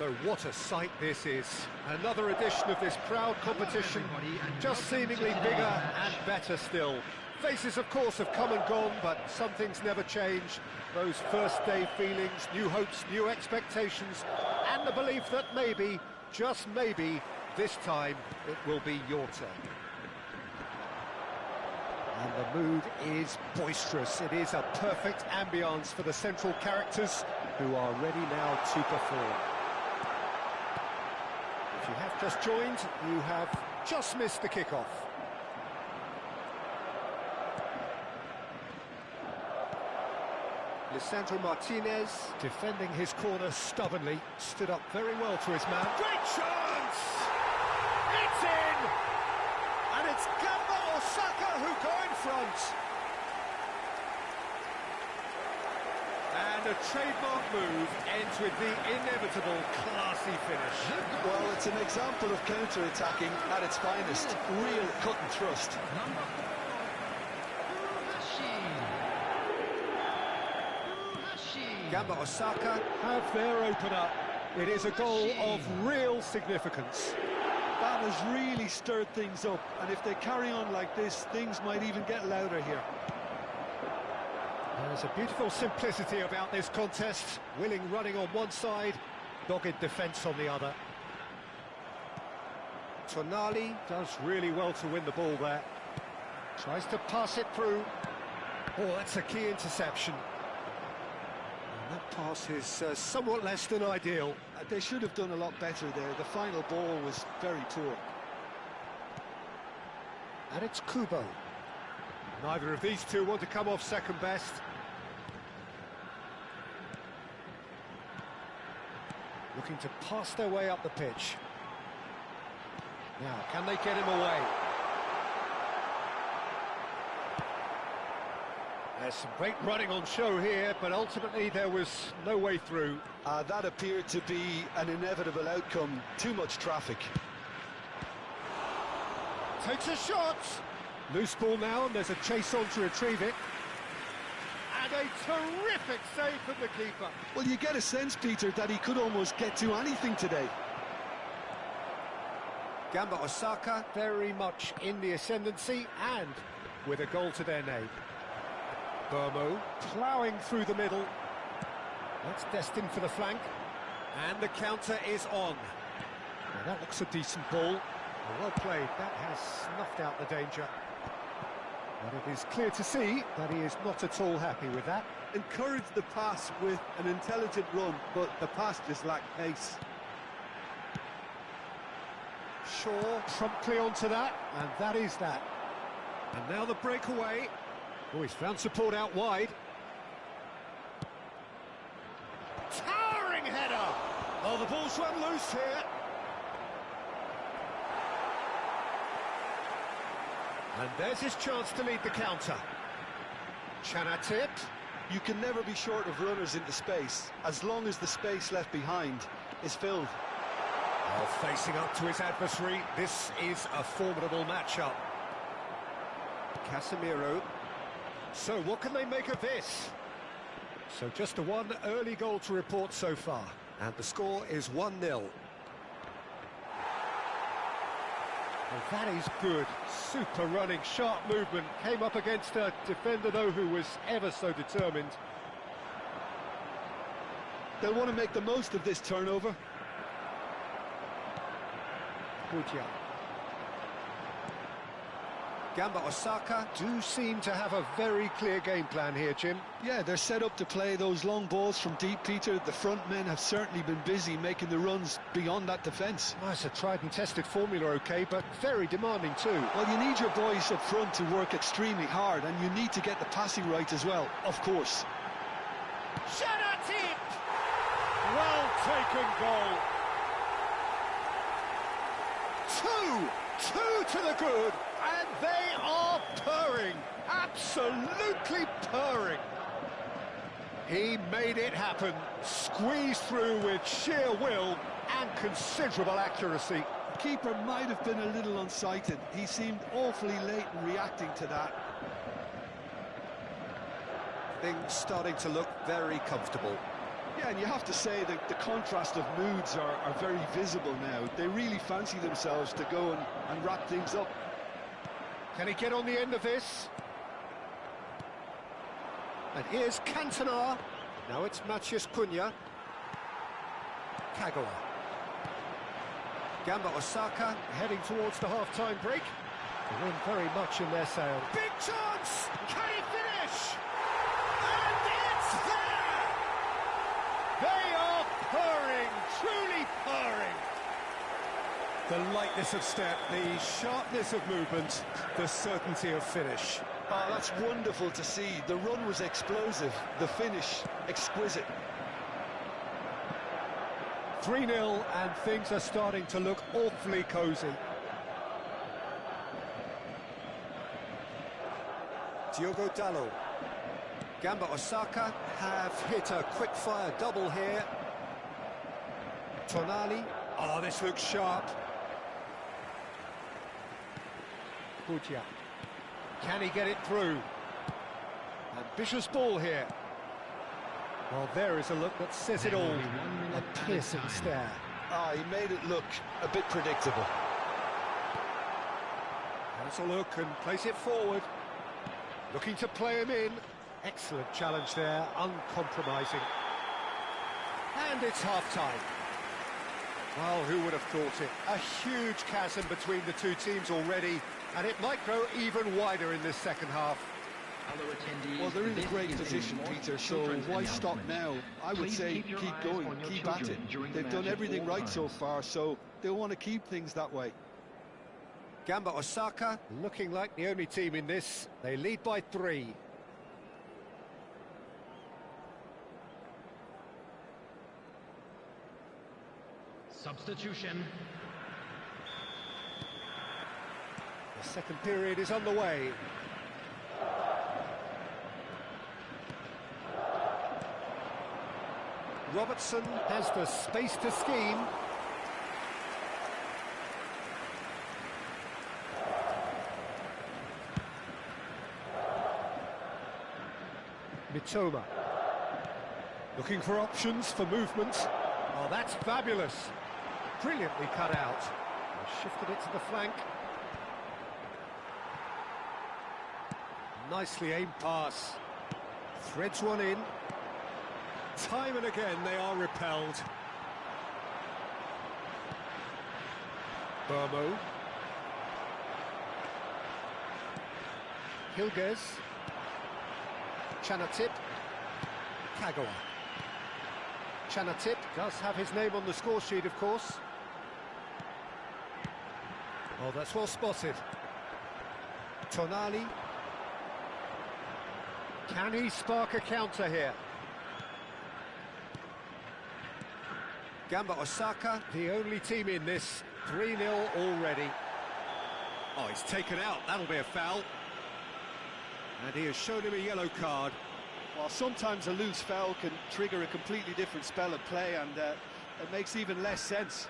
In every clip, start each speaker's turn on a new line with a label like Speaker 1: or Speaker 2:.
Speaker 1: So what a sight this is. Another edition of this proud competition, just seemingly bigger and better still. Faces, of course, have come and gone, but some things never change. Those first-day feelings, new hopes, new expectations, and the belief that maybe, just maybe, this time it will be your turn. And the mood is boisterous. It is a perfect ambience for the central characters who are ready now to perform. If you have just joined, you have just missed the kickoff. Lisandro Martinez, defending his corner stubbornly, stood up very well to his man. Great chance! It's in! And it's Osaka who go in front. And a trademark move ends with the inevitable classy finish.
Speaker 2: Well, it's an example of counter-attacking at its finest. Real cut and thrust.
Speaker 1: Gamba Osaka have their opener. It is a goal of real significance.
Speaker 2: That has really stirred things up, and if they carry on like this, things might even get louder here.
Speaker 1: There's a beautiful simplicity about this contest. Willing running on one side, dogged defence on the other. Tonali does really well to win the ball there. Tries to pass it through. Oh, that's a key interception. And that pass is somewhat less than ideal.
Speaker 2: They should have done a lot better there. The final ball was very poor.
Speaker 1: And it's Kubo. Neither of these two want to come off second best. Looking to pass their way up the pitch. Now, can they get him away? There's some great running on show here, but ultimately there was no way through.
Speaker 2: That appeared to be an inevitable outcome. Too much traffic.
Speaker 1: Takes a shot. Loose ball now, and there's a chase on to retrieve it. And a terrific save from the keeper.
Speaker 2: Well, you get a sense, Peter, that he could almost get to anything today.
Speaker 1: Gamba Osaka very much in the ascendancy and with a goal to their name. Burmo ploughing through the middle. That's destined for the flank. And the counter is on. Now that looks a decent ball. Well played. That has snuffed out the danger. But it is clear to see that he is not at all happy with that.
Speaker 2: Encouraged the pass with an intelligent run, but the pass just lacked pace.
Speaker 1: Shaw promptly onto that, and that is that. And now the breakaway. Oh, he's found support out wide. Towering header! Oh, the ball's run loose here. And there's his chance to lead the counter. Chanatip.
Speaker 2: You can never be short of runners into space, as long as the space left behind is filled.
Speaker 1: Well, facing up to his adversary, this is a formidable matchup. Casemiro. So what can they make of this? So just the one early goal to report so far, and the score is 1-0. Well, that is good. Super running, sharp movement. Came up against a defender, though, who was ever so determined.
Speaker 2: They'll want to make the most of this turnover.
Speaker 1: Budia. Gamba Osaka do seem to have a very clear game plan here, Jim.
Speaker 2: Yeah, they're set up to play those long balls from deep, Peter. The front men have certainly been busy making the runs beyond that defence.
Speaker 1: Well, it's a tried and tested formula, OK, but very demanding too.
Speaker 2: Well, you need your boys up front to work extremely hard, and you need to get the passing right as well, of course.
Speaker 1: Chanatip! Well taken goal. Two to the good, and they are purring, absolutely purring. He made it happen, squeezed through with sheer will and considerable accuracy.
Speaker 2: The keeper might have been a little unsighted. He seemed awfully late in reacting to that.
Speaker 1: Things starting to look very comfortable.
Speaker 2: Yeah, and you have to say that the contrast of moods are very visible now. They really fancy themselves to go and wrap things up.
Speaker 1: Can he get on the end of this? And here's Cantona. Now it's Maciej Cunha. Kagawa. Gamba Osaka heading towards the half-time break. The wind very much in their sail. Big chance! Can he finish? And it's there! They are purring, truly purring. The lightness of step, the sharpness of movement, the certainty of finish.
Speaker 2: Oh, that's wonderful to see. The run was explosive, the finish exquisite.
Speaker 1: 3-0 and things are starting to look awfully cosy. Diogo Dalot. Gamba Osaka have hit a quick-fire double here. Tonali. Oh, this looks sharp. Budia. Can he get it through? Ambitious ball here. Well, there is a look that says it all. A piercing stare.
Speaker 2: Ah, he made it look a bit predictable.
Speaker 1: Has a look and plays it forward. Looking to play him in. Excellent challenge there, uncompromising. And it's half-time. Well, who would have thought it? A huge chasm between the two teams already, and it might grow even wider in this second half.
Speaker 2: Well, they're in a great position, Peter, so why stop now? I would say keep going, keep at it. They've done everything right so far, so they'll want to keep things that way.
Speaker 1: Gamba Osaka looking like the only team in this. They lead by 3.
Speaker 3: Substitution.
Speaker 1: The second period is underway. Robertson has the space to scheme. Mitoma. Looking for options for movement. Oh, that's fabulous. Brilliantly cut out. Shifted it to the flank. Nicely aimed pass. Threads one in. Time and again they are repelled. Burmo. Hilgers. Chanatip. Kagawa. Chanatip does have his name on the score sheet, of course. Oh, that's well spotted. Tonali. Can he spark a counter here? Gamba Osaka, the only team in this. 3-0 already. Oh, he's taken out. That'll be a foul. And he has shown him a yellow card.
Speaker 2: Well, sometimes a loose foul can trigger a completely different spell of play, and it makes even less sense.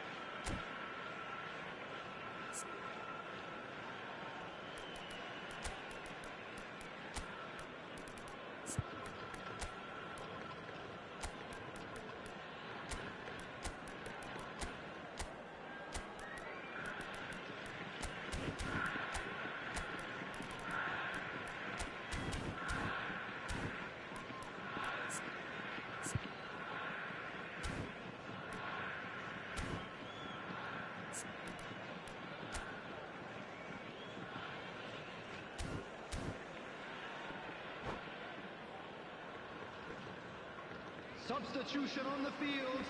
Speaker 3: Substitution on the field.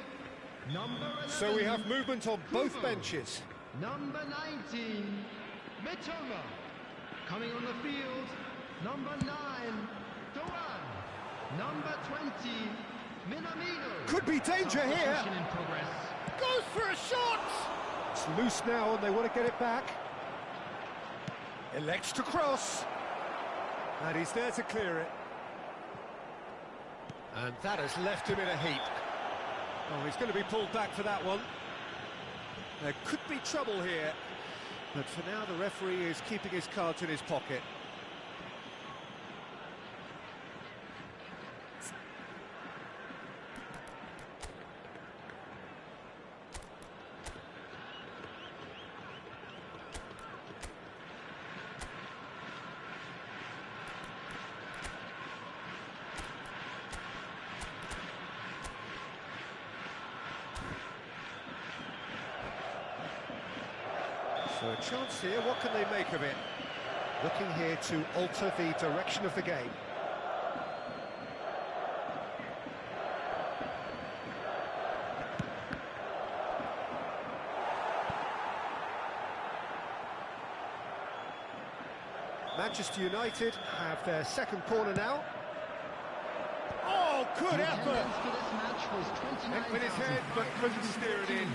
Speaker 3: Number 11.
Speaker 1: So we have movement on both benches.
Speaker 3: Number 19, Mitoma. Coming on the field, number 9, Doan. Number 20, Minamino.
Speaker 1: Could be danger here.
Speaker 3: In progress.
Speaker 1: Goes for a shot. It's loose now and they want to get it back. Elects to cross. And he's there to clear it. And that has left him in a heap. Oh, he's going to be pulled back for that one. There could be trouble here. But for now, the referee is keeping his cards in his pocket. So a chance here, what can they make of it? Looking here to alter the direction of the game. Manchester United have their second corner now. Oh, good effort!
Speaker 3: Went
Speaker 1: with his head, but couldn't steer it in.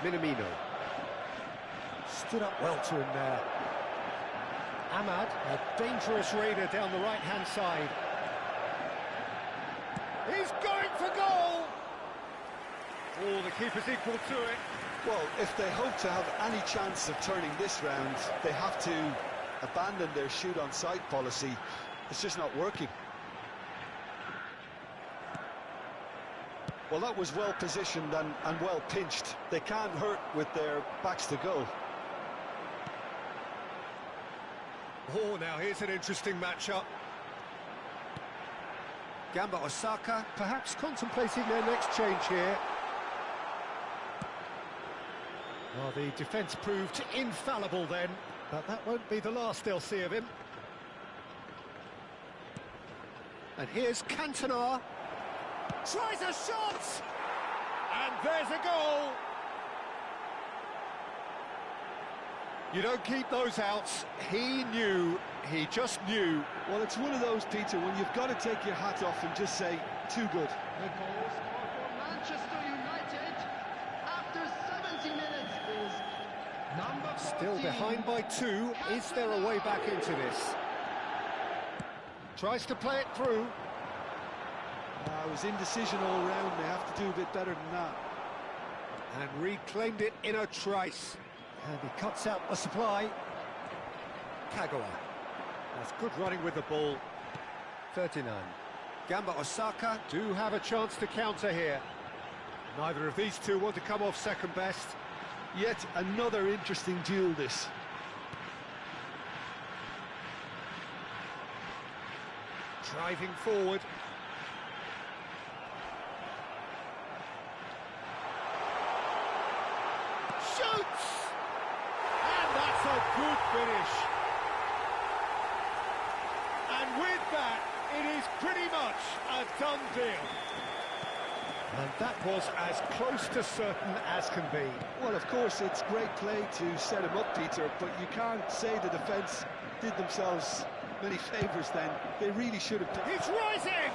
Speaker 1: Minamino stood up well to him there. Ahmad, a dangerous raider down the right-hand side. He's going for goal! Oh, the keeper's equal to it.
Speaker 2: Well, if they hope to have any chance of turning this round, they have to abandon their shoot-on-sight policy. It's just not working. Well, that was well positioned and well pinched. They can't hurt with their backs to goal.
Speaker 1: Oh, now here's an interesting matchup. Gamba Osaka perhaps contemplating their next change here. Well, the defence proved infallible then, but that won't be the last they'll see of him. And here's Cantona. Tries a shot! And there's a goal! You don't keep those outs. He just knew.
Speaker 2: Well, it's one of those, Peter, when you've got to take your hat off and just say, too good.
Speaker 3: The goal scored for Manchester United after 70 minutes is number 14.
Speaker 1: Still behind by 2. Is there a way back into this? Tries to play it through.
Speaker 2: It was indecision all round. They have to do a bit better than that.
Speaker 1: And reclaimed it in a trice. And he cuts out the supply. Kagawa. That's good running with the ball. 39. Gamba Osaka do have a chance to counter here. Neither of these two want to come off second best.
Speaker 2: Yet another interesting duel, this.
Speaker 1: Driving forward. Shoots! And that's a good finish. And with that, it is pretty much a done deal. And that was as close to certain as can be.
Speaker 2: Well, of course, it's great play to set him up, Peter, but you can't say the defence did themselves many favours then. They really should have done.
Speaker 1: He's rising!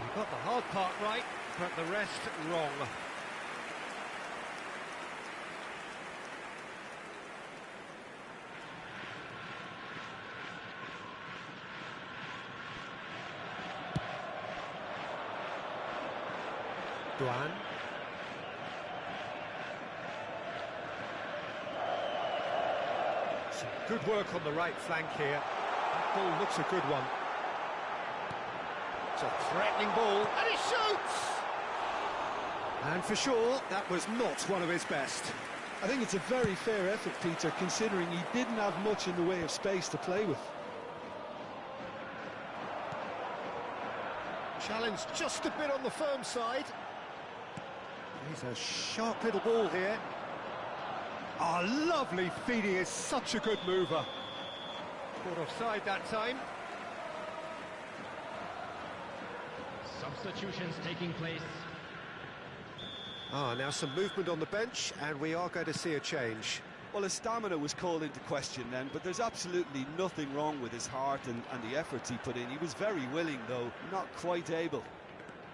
Speaker 1: He got the hard part right, but the rest wrong. Duan. Some good work on the right flank here. That ball looks a good one. It's a threatening ball, and he shoots! And for sure, that was not one of his best.
Speaker 2: I think it's a very fair effort, Peter, considering he didn't have much in the way of space to play with.
Speaker 1: Challenge just a bit on the firm side. He's a sharp little ball here. Oh, lovely feeding, is such a good mover. Caught offside that time.
Speaker 3: Substitutions taking place.
Speaker 1: Now some movement on the bench, and we are going to see a change.
Speaker 2: Well, his stamina was called into question then, but there's absolutely nothing wrong with his heart and the efforts he put in. He was very willing, though, not quite able.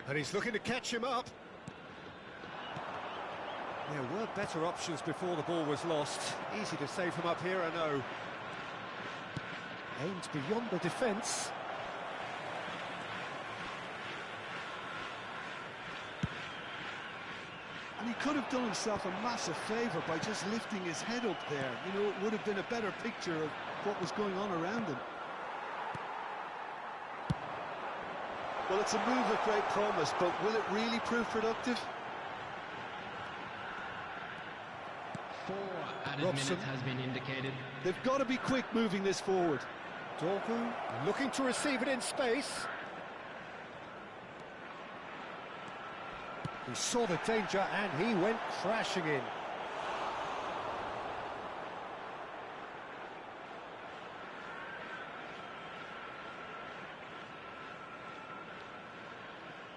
Speaker 1: And he's looking to catch him up. There were better options before the ball was lost. Easy to save him up here, I know. Aimed beyond the defence.
Speaker 2: And he could have done himself a massive favour by just lifting his head up there. You know, it would have been a better picture of what was going on around him. Well, it's a move of great promise, but will it really prove productive?
Speaker 3: For
Speaker 4: Added
Speaker 1: Robson.
Speaker 4: minutes has been indicated.
Speaker 2: They've got to be quick moving this forward.
Speaker 1: Dorgu looking to receive it in space. He saw the danger and he went crashing in.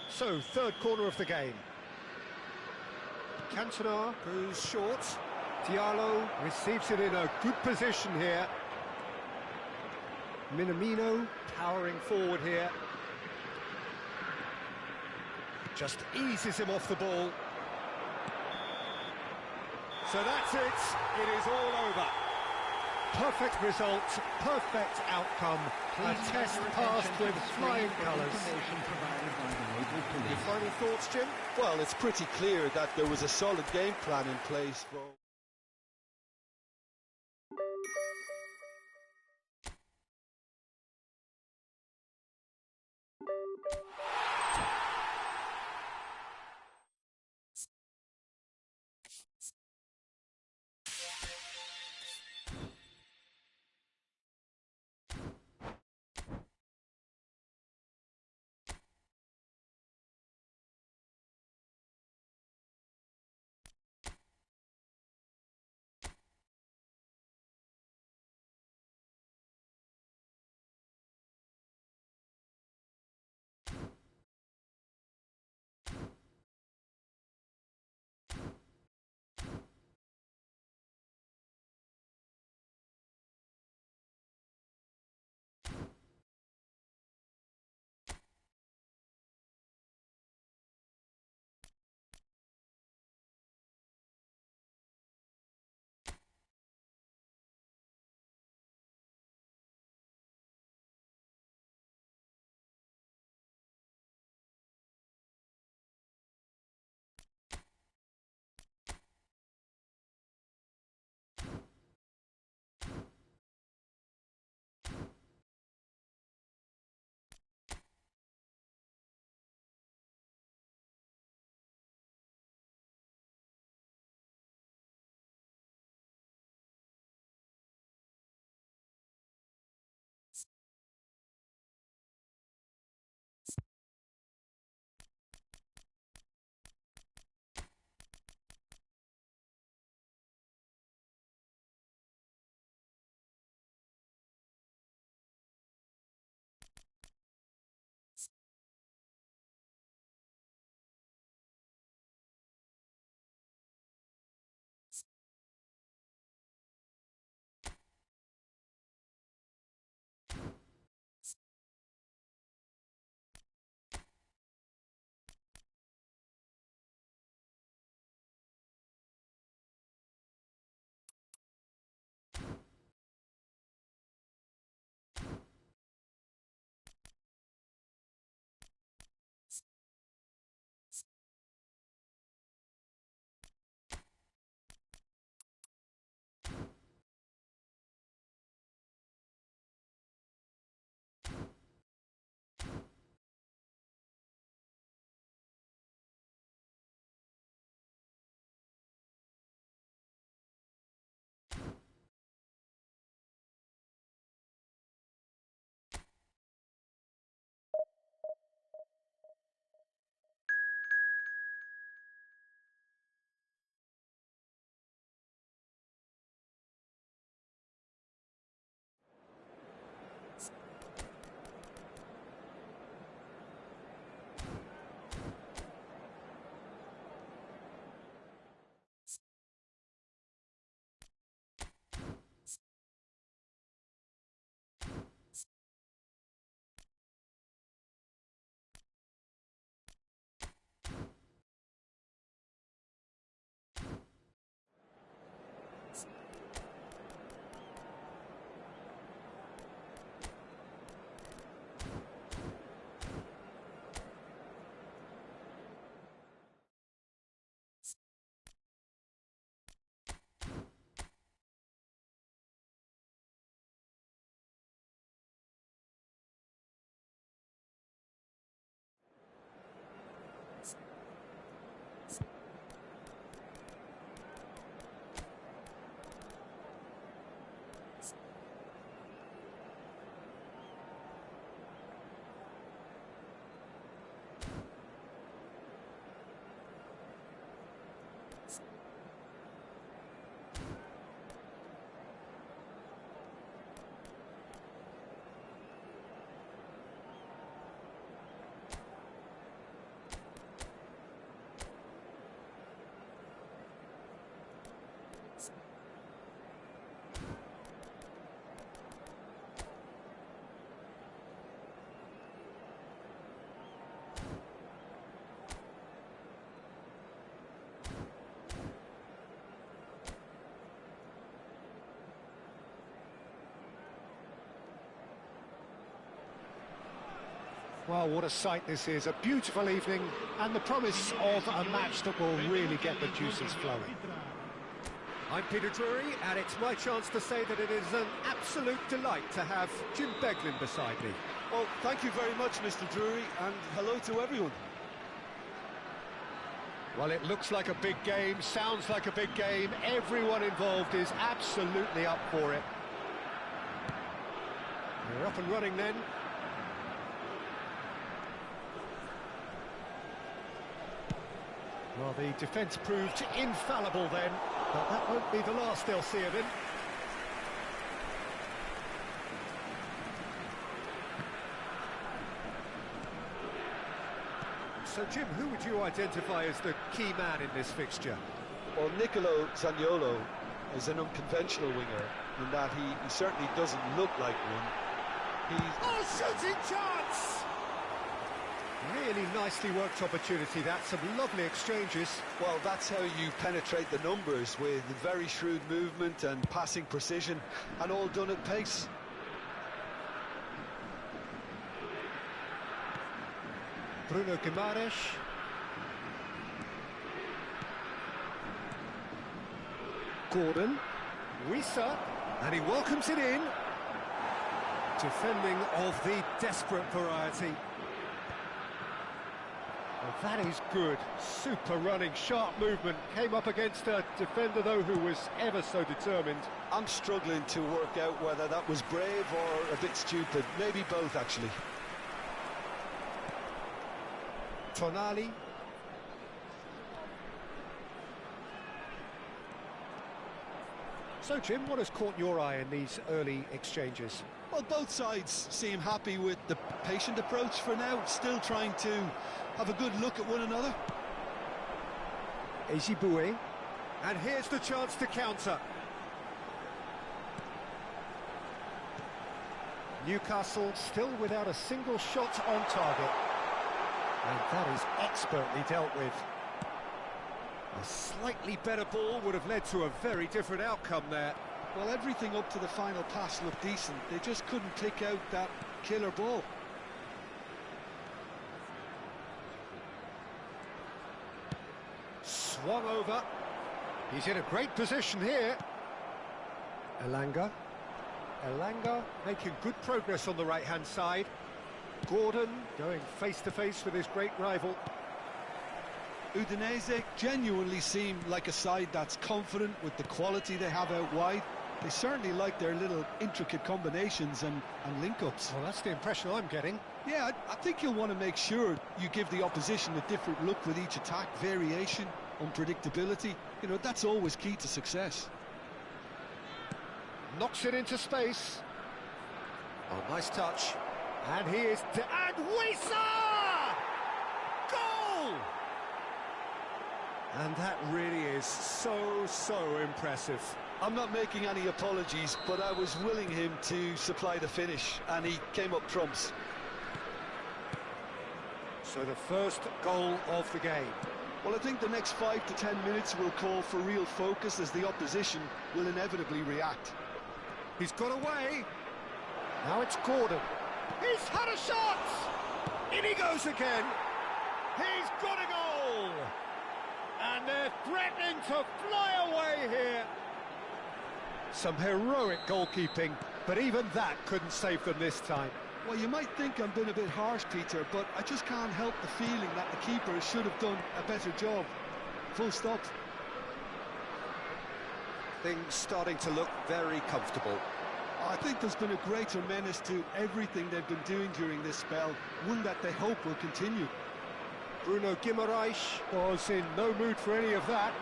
Speaker 1: So, third corner of the game. Cantona goes short. Diallo receives it in a good position here. Minamino powering forward here. Just eases him off the ball. So that's it. It is all over. Perfect result, perfect outcome. A test passed with flying colours. Your final thoughts, Jim?
Speaker 2: Well, it's pretty clear that there was a solid game plan in place for...
Speaker 1: Well, what a sight this is. A beautiful evening and the promise of a match that will really get the juices flowing. I'm Peter Drury, and it's my chance to say that it is an absolute delight to have Jim Beglin beside me.
Speaker 2: Well, thank you very much, Mr. Drury, and hello to everyone.
Speaker 1: Well, it looks like a big game, sounds like a big game. Everyone involved is absolutely up for it. We're up and running then. Well, the defence proved infallible then, but that won't be the last they'll see of him. So, Jim, who would you identify as the key man in this fixture?
Speaker 2: Well, Nicolo Zaniolo is an unconventional winger in that he certainly doesn't look like one.
Speaker 1: Oh, shooting chance! Really nicely worked opportunity, that. Some lovely exchanges.
Speaker 2: Well, that's how you penetrate the numbers, with very shrewd movement and passing precision, and all done at pace.
Speaker 1: Bruno Guimaraes. Gordon. Wissa. And he welcomes it in. Defending of the desperate variety. Well, that is good. Super running, sharp movement. Came up against a defender, though, who was ever so determined.
Speaker 2: I'm struggling to work out whether that was brave or a bit stupid. Maybe both, actually.
Speaker 1: Tonali. So, Jim, what has caught your eye in these early exchanges?
Speaker 2: Well, both sides seem happy with the patient approach for now, still trying to have a good look at one another.
Speaker 1: Ezibue. And here's the chance to counter. Newcastle still without a single shot on target. And that is expertly dealt with. A slightly better ball would have led to a very different outcome there.
Speaker 2: Well, everything up to the final pass looked decent. They just couldn't pick out that killer ball.
Speaker 1: Swung over. He's in a great position here. Elanga making good progress on the right-hand side. Gordon going face-to-face with his great rival.
Speaker 2: Udinese genuinely seem like a side that's confident with the quality they have out wide. They certainly like their little intricate combinations and link-ups.
Speaker 1: Well, that's the impression I'm getting.
Speaker 2: Yeah, I think you'll want to make sure you give the opposition a different look with each attack. Variation, unpredictability, you know, that's always key to success.
Speaker 1: Knocks it into space. Oh, nice touch. And he is... And Wissa! Goal! And that really is so impressive.
Speaker 2: I'm not making any apologies, but I was willing him to supply the finish, and he came up trumps.
Speaker 1: So the first goal of the game.
Speaker 2: Well, I think the next 5 to 10 minutes will call for real focus, as the opposition will inevitably react.
Speaker 1: He's got away. Now it's Gordon. He's had a shot! In he goes again. He's got a goal! And they're threatening to fly away here. Some heroic goalkeeping, but even that couldn't save them this time.
Speaker 2: Well, you might think I'm being a bit harsh, Peter, but I just can't help the feeling that the keeper should have done a better job. Full stop.
Speaker 1: Things starting to look very comfortable.
Speaker 2: I think there's been a greater menace to everything they've been doing during this spell, one that they hope will continue.
Speaker 1: Bruno Guimaraes was in no mood for any of that.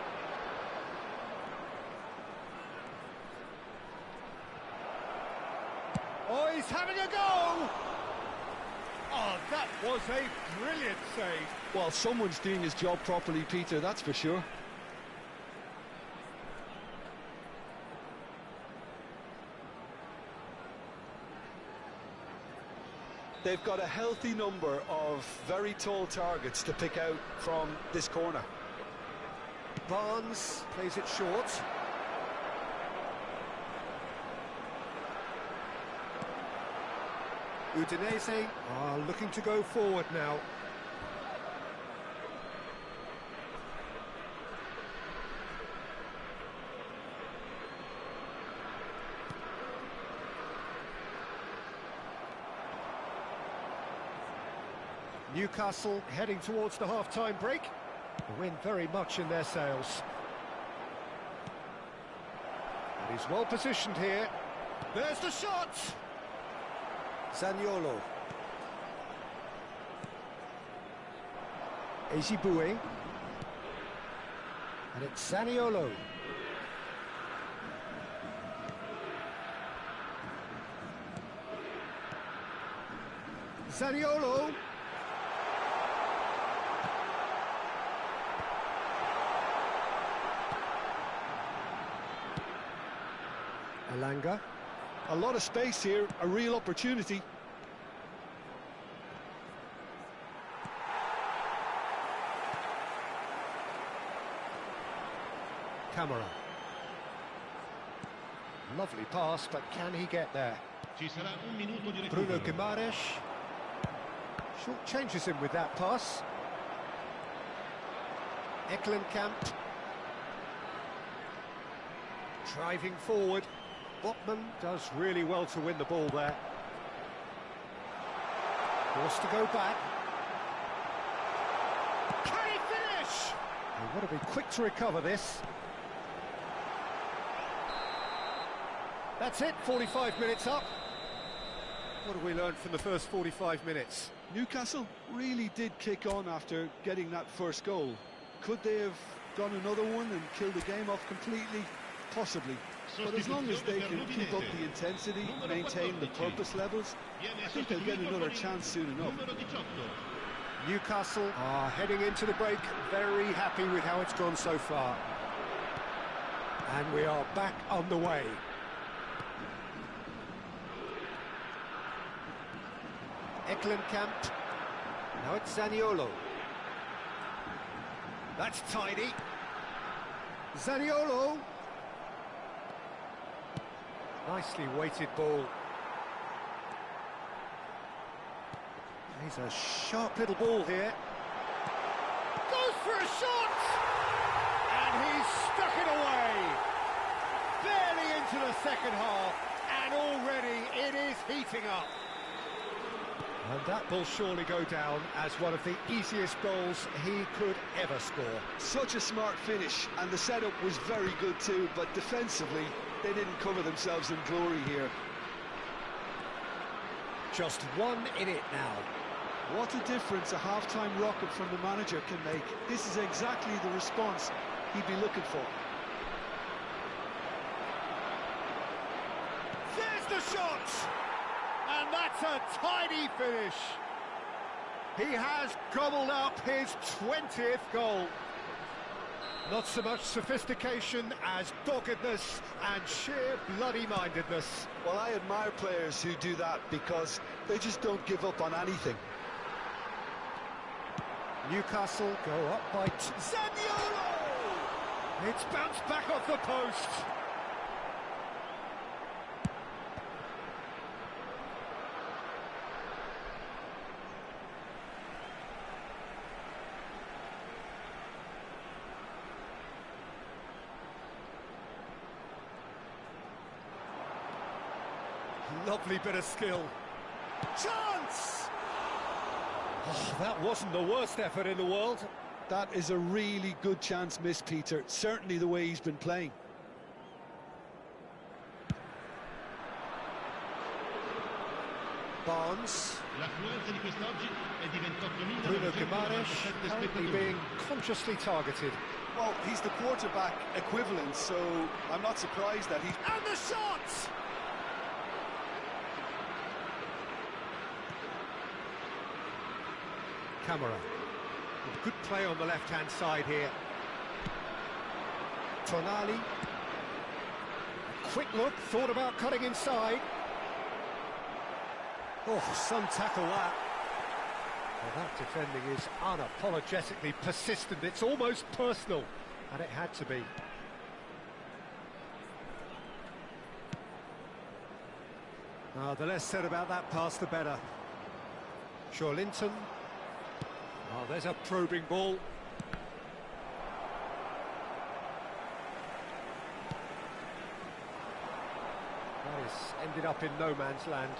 Speaker 1: Oh, he's having a go! Oh, that was a brilliant save.
Speaker 2: Well, someone's doing his job properly, Peter, that's for sure. They've got a healthy number of very tall targets to pick out from this corner.
Speaker 1: Barnes plays it short. Udinese are looking to go forward now. Newcastle heading towards the half-time break. The wind very much in their sails. And he's well positioned here. There's the shot! Zaniolo. Ezibue. And it's Zaniolo. Zaniolo. Alanga.
Speaker 2: A lot of space here, a real opportunity.
Speaker 1: Camera. Lovely pass, but can he get there? Bruno Guimaraes. Short changes him with that pass. Eklenkamp. Driving forward. Botman does really well to win the ball there. Forced to go back. Can he finish? They've got to be quick to recover this. That's it, 45 minutes up. What have we learned from the first 45 minutes?
Speaker 2: Newcastle really did kick on after getting that first goal. Could they have gone another one and killed the game off completely? Possibly. But as long as they can keep up the intensity, maintain the purpose levels, I think they'll get another chance soon enough.
Speaker 1: Newcastle are heading into the break, very happy with how it's gone so far. And we are back on the way. Eklenkamp. Now it's Zaniolo. That's tidy. Zaniolo. Nicely weighted ball. He's a sharp little ball here. Goes for a shot! And he's stuck it away. Barely into the second half, and already it is heating up. And that will surely go down as one of the easiest goals he could ever score.
Speaker 2: Such a smart finish, and the setup was very good too, but defensively, they didn't cover themselves in glory here.
Speaker 1: Just one in it now.
Speaker 2: What a difference a half-time rocket from the manager can make. This is exactly the response he'd be looking for.
Speaker 1: There's the shot! And that's a tidy finish. He has gobbled up his 20th goal. Not so much sophistication as doggedness and sheer bloody-mindedness.
Speaker 2: Well, I admire players who do that because they just don't give up on anything.
Speaker 1: Newcastle go up by Zaniolo! It's bounced back off the post. Lovely bit of skill. Chance! Oh, that wasn't the worst effort in the world.
Speaker 2: That is a really good chance missed, Peter. Certainly the way he's been playing.
Speaker 1: Barnes. Bruno Guimaraes currently being consciously targeted.
Speaker 2: Well, he's the quarterback equivalent, so I'm not surprised that he's...
Speaker 1: And the shot! Camera. Good play on the left-hand side here. Tonali. A quick look, thought about cutting inside. Oh, some tackle that. Well, that defending is unapologetically persistent. It's almost personal, and it had to be. The less said about that pass, the better. Linton. Oh, there's a probing ball. That has ended up in no man's land.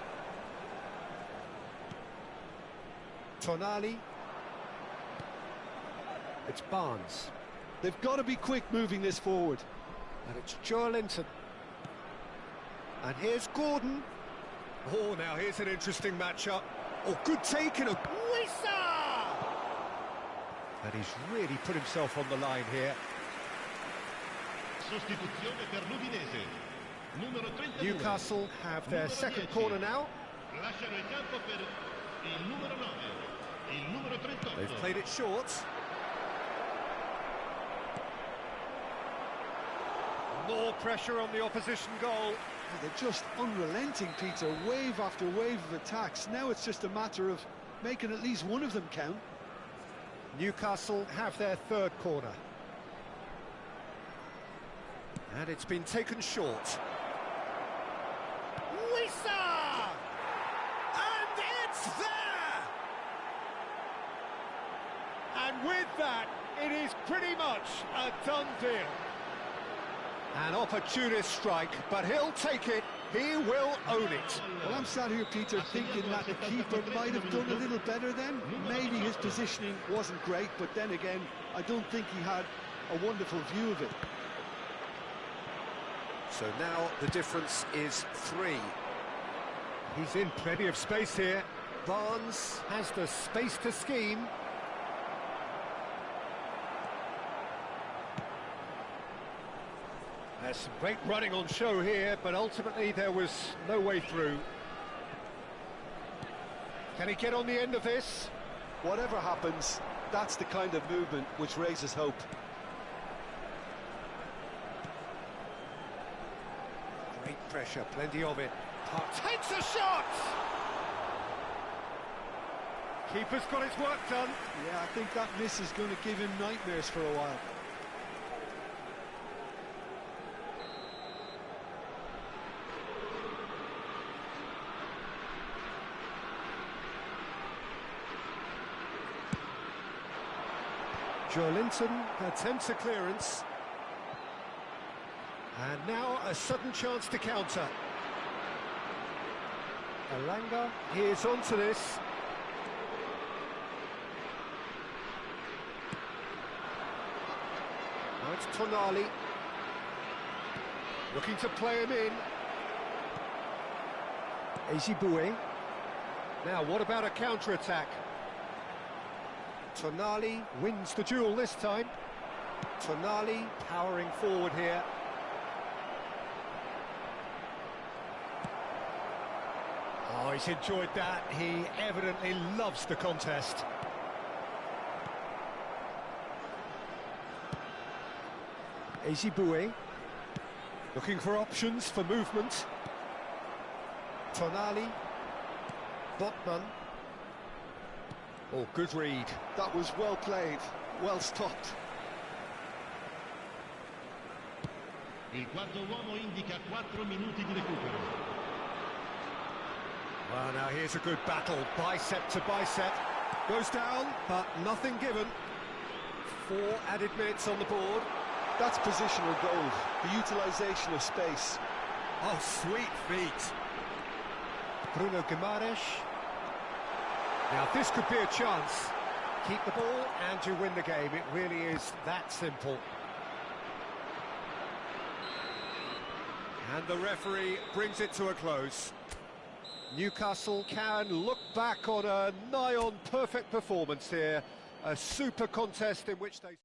Speaker 1: Tonali. It's Barnes.
Speaker 2: They've got to be quick moving this forward.
Speaker 1: And it's Linton. And here's Gordon. Oh, now here's an interesting matchup. Oh, good take and a Wissa! And he's really put himself on the line here.
Speaker 4: Sostituzione per l'Udinese. Numero 32.
Speaker 1: Newcastle have their second corner now.
Speaker 4: Lasciano il campo per il numero 9. Il numero 38.
Speaker 1: They've played it short. More pressure on the opposition goal.
Speaker 2: They're just unrelenting, Peter. Wave after wave of attacks. Now it's just a matter of making at least one of them count.
Speaker 1: Newcastle have their third corner. And it's been taken short. Wissa! And it's there! And with that, it is pretty much a done deal. An opportunist strike, but he'll take it. He will own it.
Speaker 2: Well, I'm sat here, Peter, thinking that the keeper might have done a little better then. Maybe his positioning wasn't great, but then again, I don't think he had a wonderful view of it.
Speaker 1: So now the difference is 3. He's in plenty of space here. Barnes has the space to scheme. There's some great running on show here, but ultimately there was no way through. Can he get on the end of this?
Speaker 2: Whatever happens, that's the kind of movement which raises hope.
Speaker 1: Great pressure, plenty of it. Takes a shot! Keeper's got his work done.
Speaker 2: Yeah, I think that miss is going to give him nightmares for a while.
Speaker 1: Linton attempts a clearance. And now a sudden chance to counter. Alanga, he is onto this. Now it's Tonali. Looking to play him in. Ezibue. Now, what about a counter-attack? Tonali wins the duel this time. Tonali powering forward here. Oh, he's enjoyed that. He evidently loves the contest. Ezibue looking for options for movement. Tonali. Botman. Oh, good read.
Speaker 2: That was well played, well stopped.
Speaker 4: Il quarto uomo indica 4 minuti di recupero.
Speaker 1: Well, now here's a good battle, bicep to bicep. Goes down, but nothing given. 4 added minutes on the board.
Speaker 2: That's positional goal, the utilisation of space.
Speaker 1: Oh, sweet feet. Bruno Guimaraes. Now, this could be a chance. Keep the ball and you win the game. It really is that simple. And the referee brings it to a close. Newcastle can look back on a nigh-on perfect performance here. A super contest in which they...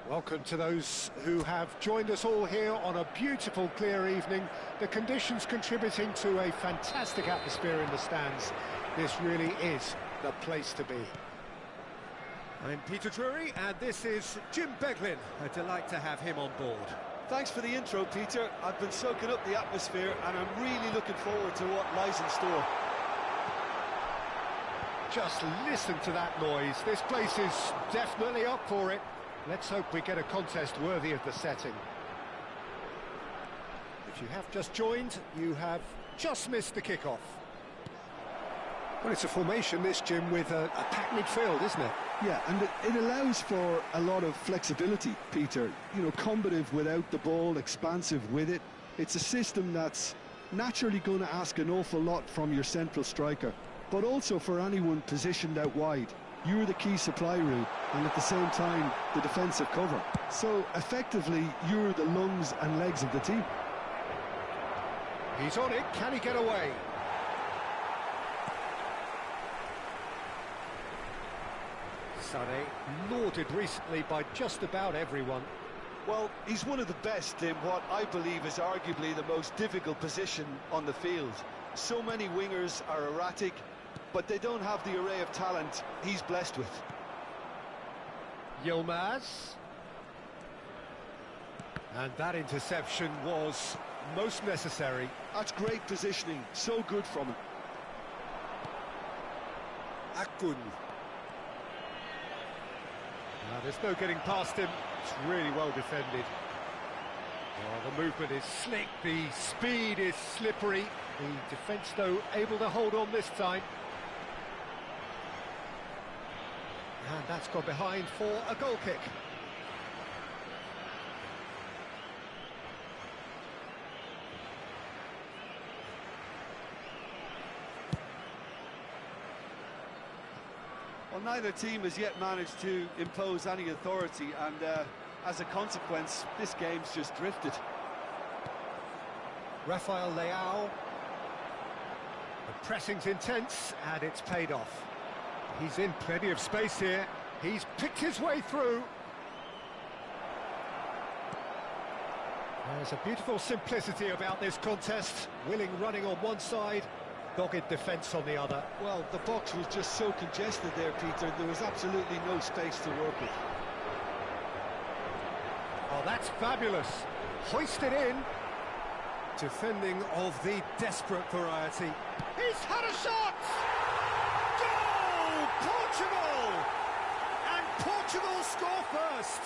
Speaker 1: Welcome to those who have joined us all here on a beautiful, clear evening. The conditions contributing to a fantastic atmosphere in the stands. This really is the place to be. I'm Peter Drury, and this is Jim Beglin. A delight to have him on board.
Speaker 2: Thanks for the intro, Peter. I've been soaking up the atmosphere, and I'm really looking forward to what lies in store.
Speaker 1: Just listen to that noise. This place is definitely up for it. Let's hope we get a contest worthy of the setting. If you have just joined, you have just missed the kickoff. Well, it's a formation, this, Jim, with a packed midfield, isn't it?
Speaker 2: Yeah, and it allows for a lot of flexibility, Peter. You know, combative without the ball, expansive with it. It's a system that's naturally going to ask an awful lot from your central striker, but also for anyone positioned out wide. You're the key supply route, and at the same time, the defensive cover. So, effectively, you're the lungs and legs of the team.
Speaker 1: He's on it. Can he get away? Sané, lauded recently by just about everyone.
Speaker 2: Well, he's one of the best in what I believe is arguably the most difficult position on the field. So many wingers are erratic, but they don't have the array of talent he's blessed with.
Speaker 1: Yilmaz. And that interception was most necessary.
Speaker 2: That's great positioning, so good from him.
Speaker 1: Akun. There's no getting past him. It's really well defended. Oh, the movement is slick, the speed is slippery. The defence, though, able to hold on this time. And that's gone behind for a goal kick.
Speaker 2: Well, neither team has yet managed to impose any authority, and as a consequence, this game's just drifted.
Speaker 1: Rafael Leao. The pressing's intense, and it's paid off. He's in plenty of space here. He's picked his way through. There's a beautiful simplicity about this contest. Willing running on one side, dogged defence on the other.
Speaker 2: Well, the box was just so congested there, Peter. There was absolutely no space to work with.
Speaker 1: Oh, that's fabulous. Hoisted in. Defending of the desperate variety. He's had a shot! Goal! Portugal! And Portugal score first!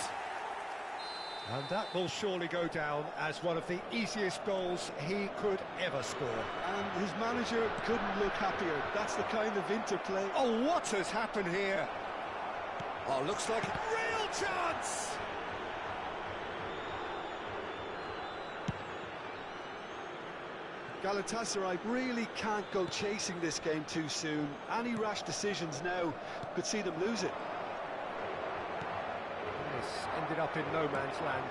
Speaker 1: And that will surely go down as one of the easiest goals he could ever score.
Speaker 2: And his manager couldn't look happier. That's the kind of interplay.
Speaker 1: Oh, what has happened here? Oh, looks like a real chance!
Speaker 2: Galatasaray really can't go chasing this game too soon. Any rash decisions now could see them lose it.
Speaker 1: This ended up in no man's land.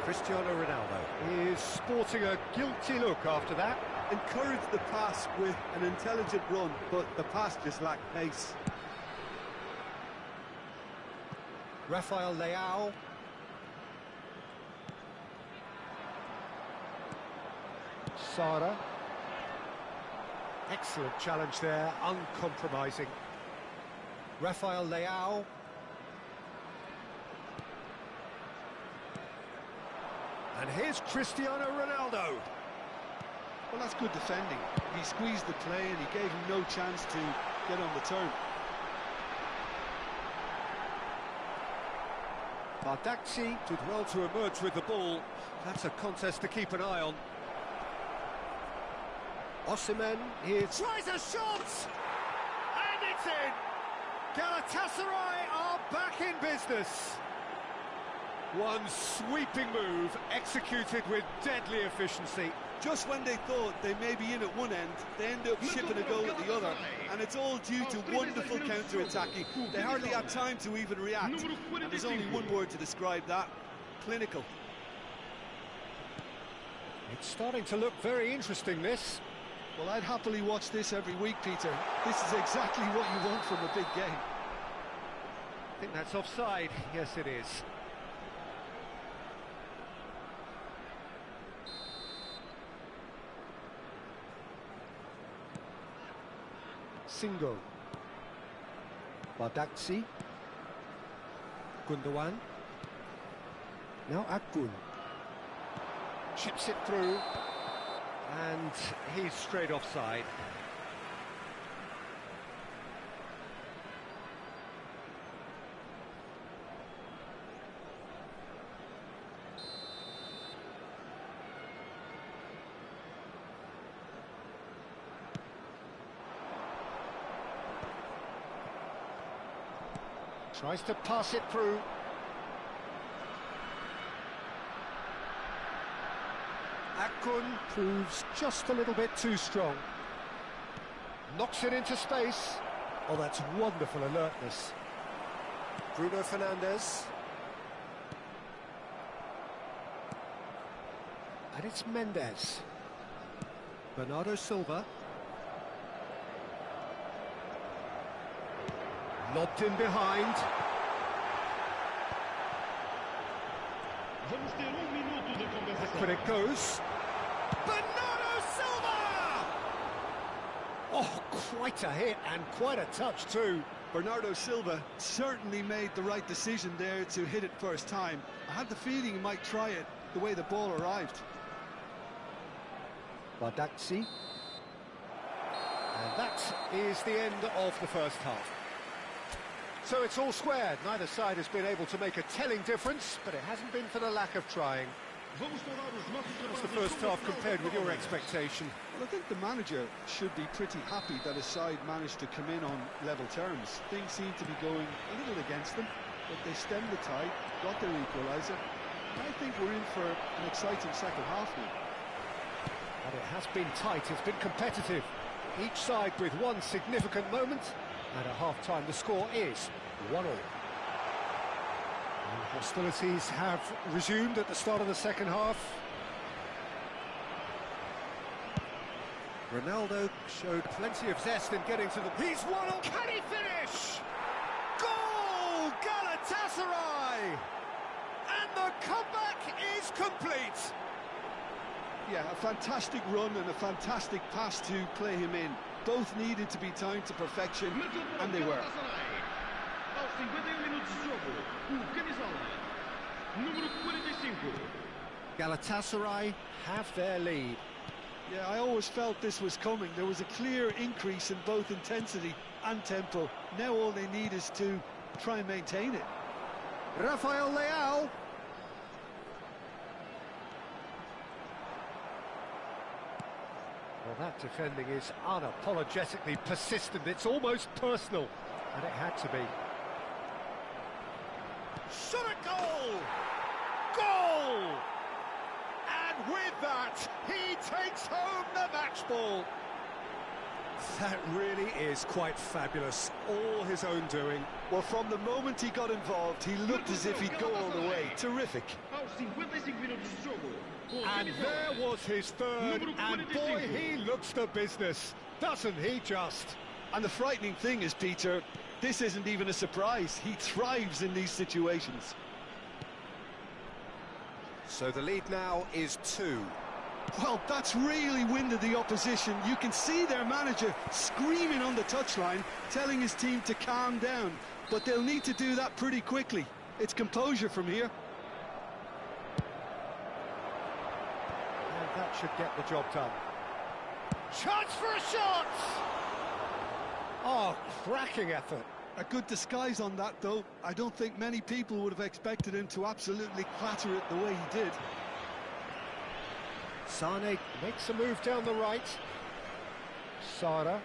Speaker 1: Cristiano Ronaldo is sporting a guilty look after that.
Speaker 2: Encouraged the pass with an intelligent run, but the pass just lacked pace.
Speaker 1: Rafael Leao. Sara. Excellent challenge there, uncompromising. Rafael Leao. And here's Cristiano Ronaldo.
Speaker 2: Well, that's good defending. He squeezed the play and he gave him no chance to get on the turn.
Speaker 1: Bardakci did well to emerge with the ball. That's a contest to keep an eye on. Osimhen here tries a shot! And it's in! Galatasaray are back in business. One sweeping move executed with deadly efficiency.
Speaker 2: Just when they thought they may be in at one end, they end up shipping a goal at the other, and it's all due to wonderful counter-attacking. They hardly had time to even react, and there's only one word to describe that: clinical.
Speaker 1: It's starting to look very interesting, this.
Speaker 2: Well, I'd happily watch this every week, Peter. This is exactly what you want from a big game.
Speaker 1: I think that's offside. Yes, it is. Singo. Badaksi. Gundogan. Now Akgun. Chips it through. And he's straight offside. Tries to pass it through. Akgun proves just a little bit too strong. Knocks it into space. Oh, that's wonderful alertness. Bruno Fernandes. And it's Mendes. Bernardo Silva. Lobbed in behind.
Speaker 4: Vamos ter minuto de conversação.
Speaker 1: But it goes. Bernardo Silva! Oh, quite a hit and quite a touch too.
Speaker 2: Bernardo Silva certainly made the right decision there to hit it first time. I had the feeling he might try it the way the ball arrived.
Speaker 1: Badaksi. And that is the end of the first half. So it's all squared. Neither side has been able to make a telling difference, but it hasn't been for the lack of trying. What's the first half compared with your expectation?
Speaker 2: Well, I think the manager should be pretty happy that his side managed to come in on level terms. Things seem to be going a little against them, but they stemmed the tide, got their equaliser. I think we're in for an exciting second half now.
Speaker 1: And it has been tight, it's been competitive. Each side with one significant moment, and at half-time the score is 1-1. Hostilities have resumed at the start of the second half. Ronaldo showed plenty of zest in getting to the... He's won! Can he finish? Goal! Galatasaray! And the comeback is complete!
Speaker 2: Yeah, a fantastic run and a fantastic pass to play him in. Both needed to be timed to perfection, and they were.
Speaker 4: Aos 51 minutos de jogo, o camisola número 45.
Speaker 1: Galatasaray have their lead.
Speaker 2: Yeah, I always felt this was coming. There was a clear increase in both intensity and tempo. Now all they need is to try and maintain it.
Speaker 1: Rafael Leao. Well, that defending is unapologetically persistent. It's almost personal, and it had to be. Shot a goal! Goal! And with that, he takes home the match ball. That really is quite fabulous. All his own doing.
Speaker 2: Well, from the moment he got involved, he looked as if he'd go all the way. Terrific.
Speaker 4: Aos 55 minutos de jogo.
Speaker 1: And there was his third, and boy, he looks the business, doesn't he just?
Speaker 2: And the frightening thing is, Peter, this isn't even a surprise. He thrives in these situations.
Speaker 1: So the lead now is 2.
Speaker 2: Well, that's really winded the opposition. You can see their manager screaming on the touchline, telling his team to calm down. But they'll need to do that pretty quickly. It's composure from here.
Speaker 1: And that should get the job done. Chance for a shot! Oh, cracking effort.
Speaker 2: A good disguise on that, though. I don't think many people would have expected him to absolutely clatter it the way he did.
Speaker 1: Sane makes a move down the right. Sara.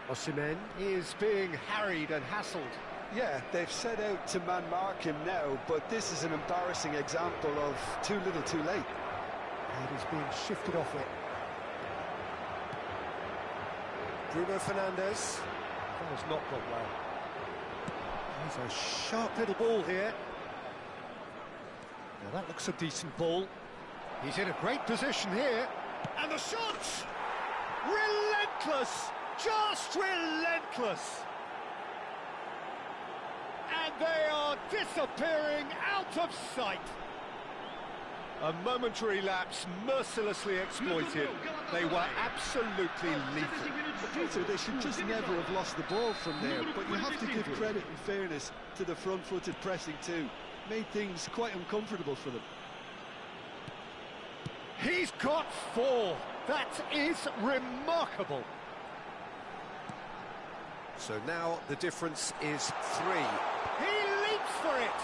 Speaker 1: Osimhen is being harried and hassled.
Speaker 2: Yeah, they've set out to man-mark him now, but this is an embarrassing example of too little too late.
Speaker 1: And he's being shifted off it. Bruno Fernandes. That has not gone well. He's a sharp little ball here. Now that looks a decent ball. He's in a great position here. And the shot! Relentless! Just relentless! They are disappearing out of sight. A momentary lapse mercilessly exploited. They were absolutely lethal.
Speaker 2: Peter, they should just never have lost the ball from there, but you have to give credit and fairness to the front-footed pressing too. Made things quite uncomfortable for them.
Speaker 1: He's got 4. That is remarkable.
Speaker 5: So now the difference is 3.
Speaker 1: He leaps for it.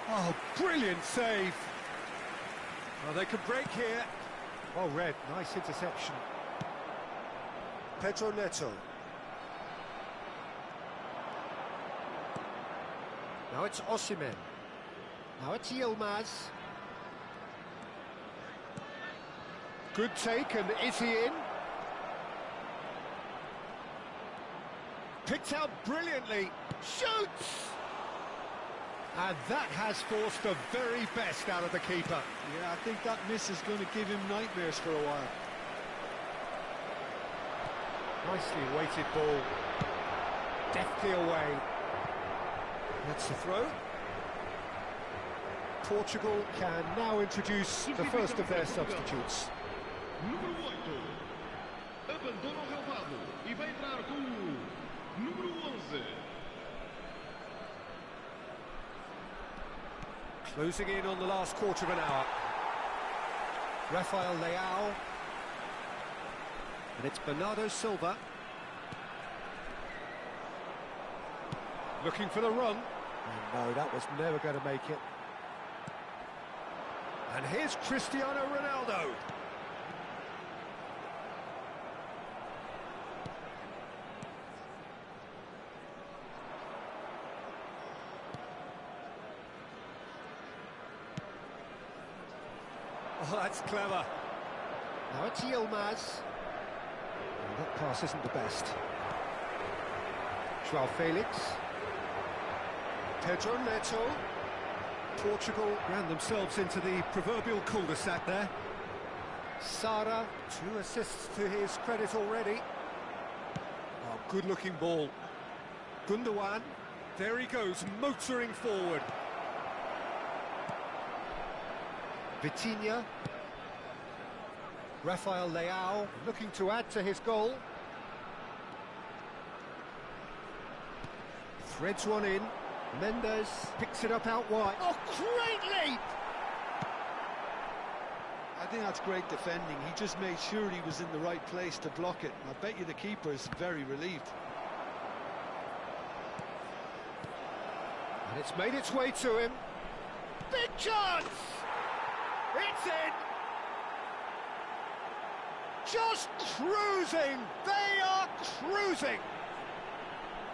Speaker 1: Oh, brilliant save.
Speaker 5: Well, they could break here.
Speaker 1: Well read, nice interception.
Speaker 5: Pedro Neto.
Speaker 1: Now it's Osimhen. Now it's Yilmaz. Good take, and is he in? Picked out brilliantly. Shoots! And that has forced the very best out of the keeper.
Speaker 2: Yeah, I think that miss is going to give him nightmares for a while.
Speaker 1: Nicely weighted ball. Deftly away. That's the throw. Portugal can now introduce the first of their substitutes.
Speaker 4: Número 8. Abandona o relvado e vai entrar com o número 11.
Speaker 1: Closing in on the last quarter of an hour. Rafael Leao. And it's Bernardo Silva. Looking for the run. And no, that was never going to make it. And here's Cristiano Ronaldo. Oh, that's clever. Now it's Yilmaz. And that pass isn't the best. João Felix.
Speaker 5: Pedro Neto.
Speaker 1: Portugal ran themselves into the proverbial cul-de-sac there. Sara, 2 assists to his credit already. Oh, good-looking ball. Gundogan, there he goes, motoring forward. Vitinha. Rafael Leao looking to add to his goal. Threads one in. Mendes picks it up out wide. Oh, great leap!
Speaker 2: I think that's great defending. He just made sure he was in the right place to block it. I bet you the keeper is very relieved.
Speaker 1: And it's made its way to him. Big chance! It's in! Just cruising! They are cruising!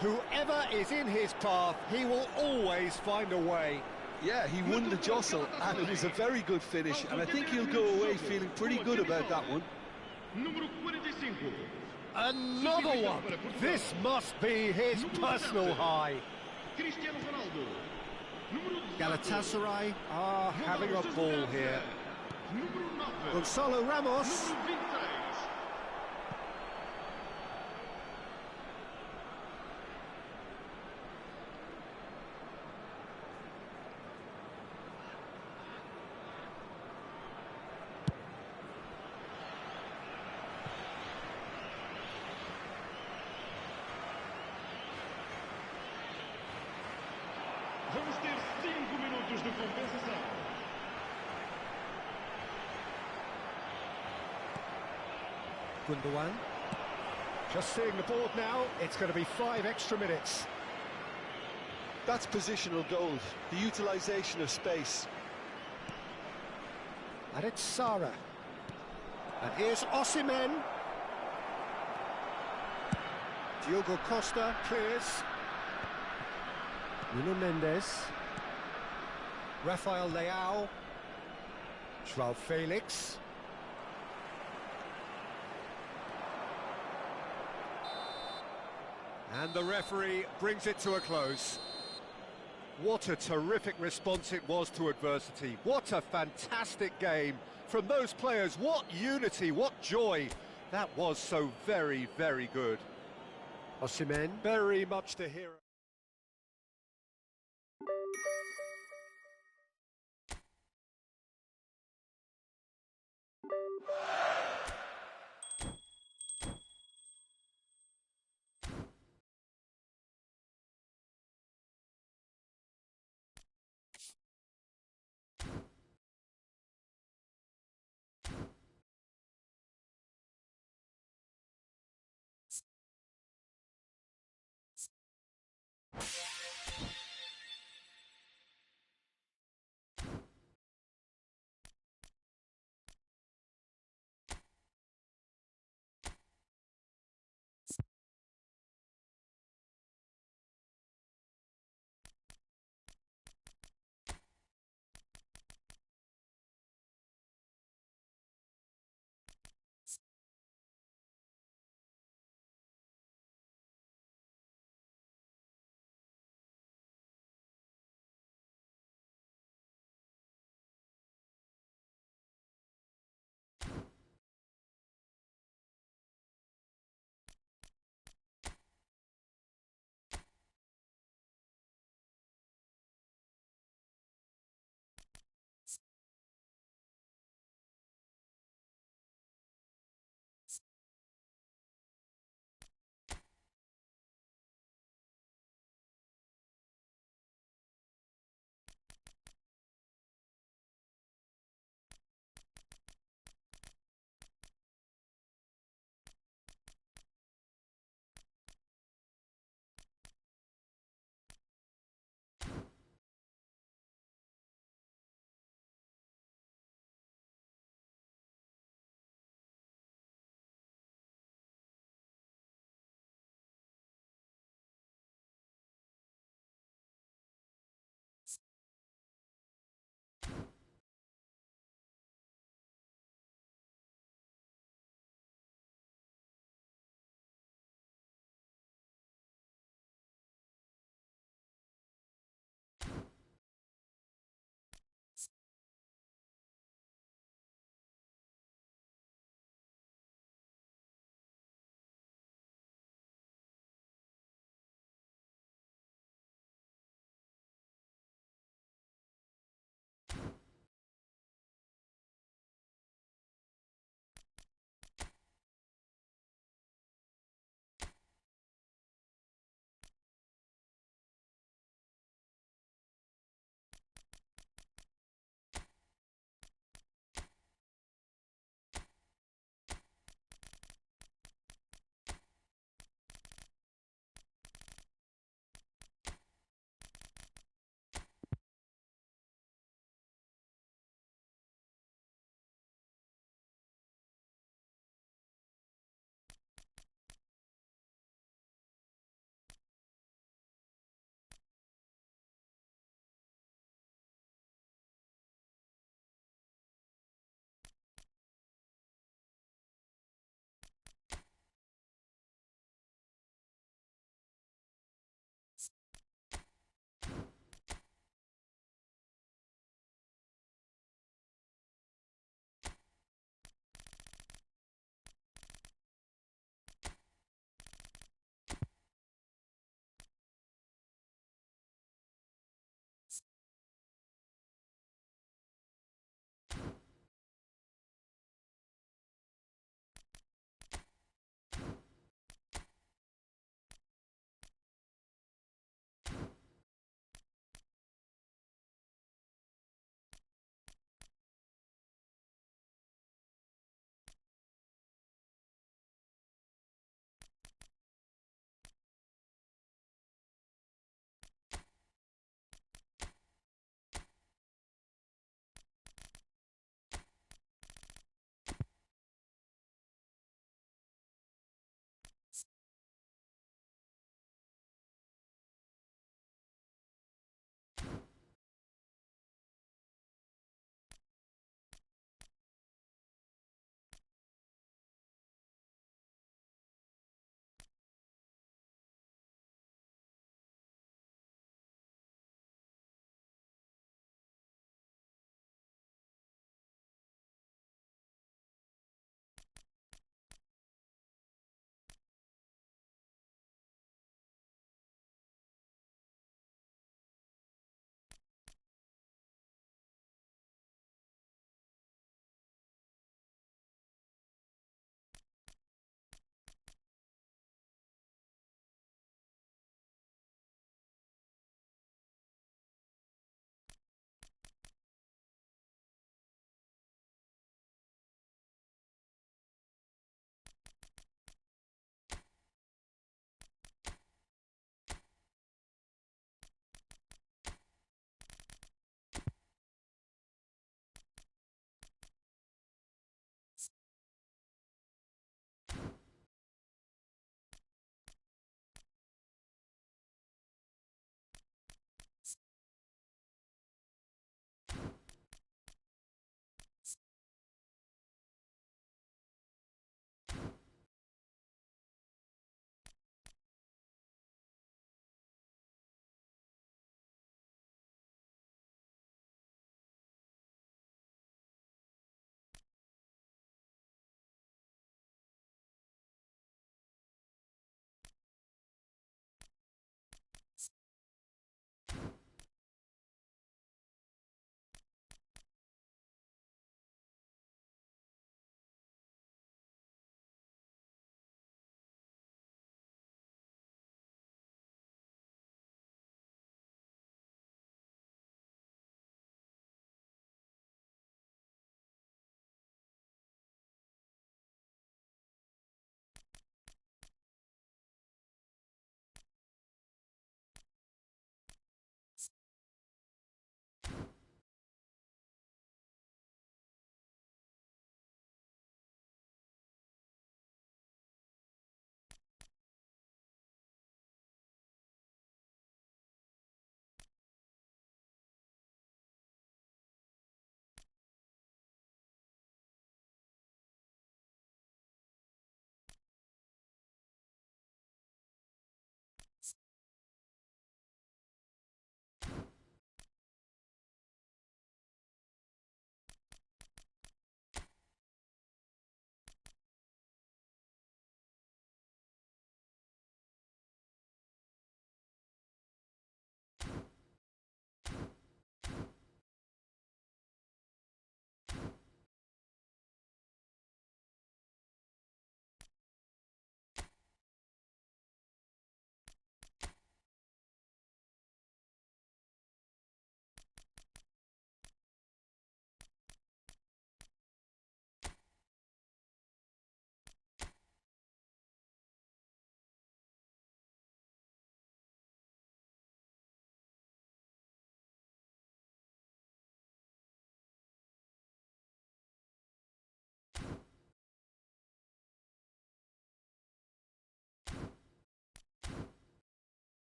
Speaker 1: Whoever is in his path, he will always find a way.
Speaker 2: Yeah, he won the jostle, and it was a very good finish, and I think he'll go away feeling pretty good about that one.
Speaker 4: Número 45.
Speaker 1: Another one! This must be his personal high.
Speaker 4: Cristiano Ronaldo. Número 18.
Speaker 1: Galatasaray are having a ball here.
Speaker 4: Número 9.
Speaker 1: Gonzalo Ramos.
Speaker 4: Número 26. Vamos ter 5 minutos de compensação.
Speaker 1: Gundogan. Just seeing the board now, it's going to be 5 extra minutes.
Speaker 2: That's positional gold, the utilisation of space.
Speaker 1: And it's Sara. And here's Osimhen. Diogo Costa clears. Nuno Mendes. Rafael Leao. João Felix. And the referee brings it to a close. What a terrific response it was to adversity. What a fantastic game from those players. What unity, what joy. That was so very, very good. Osimhen, very much the hero.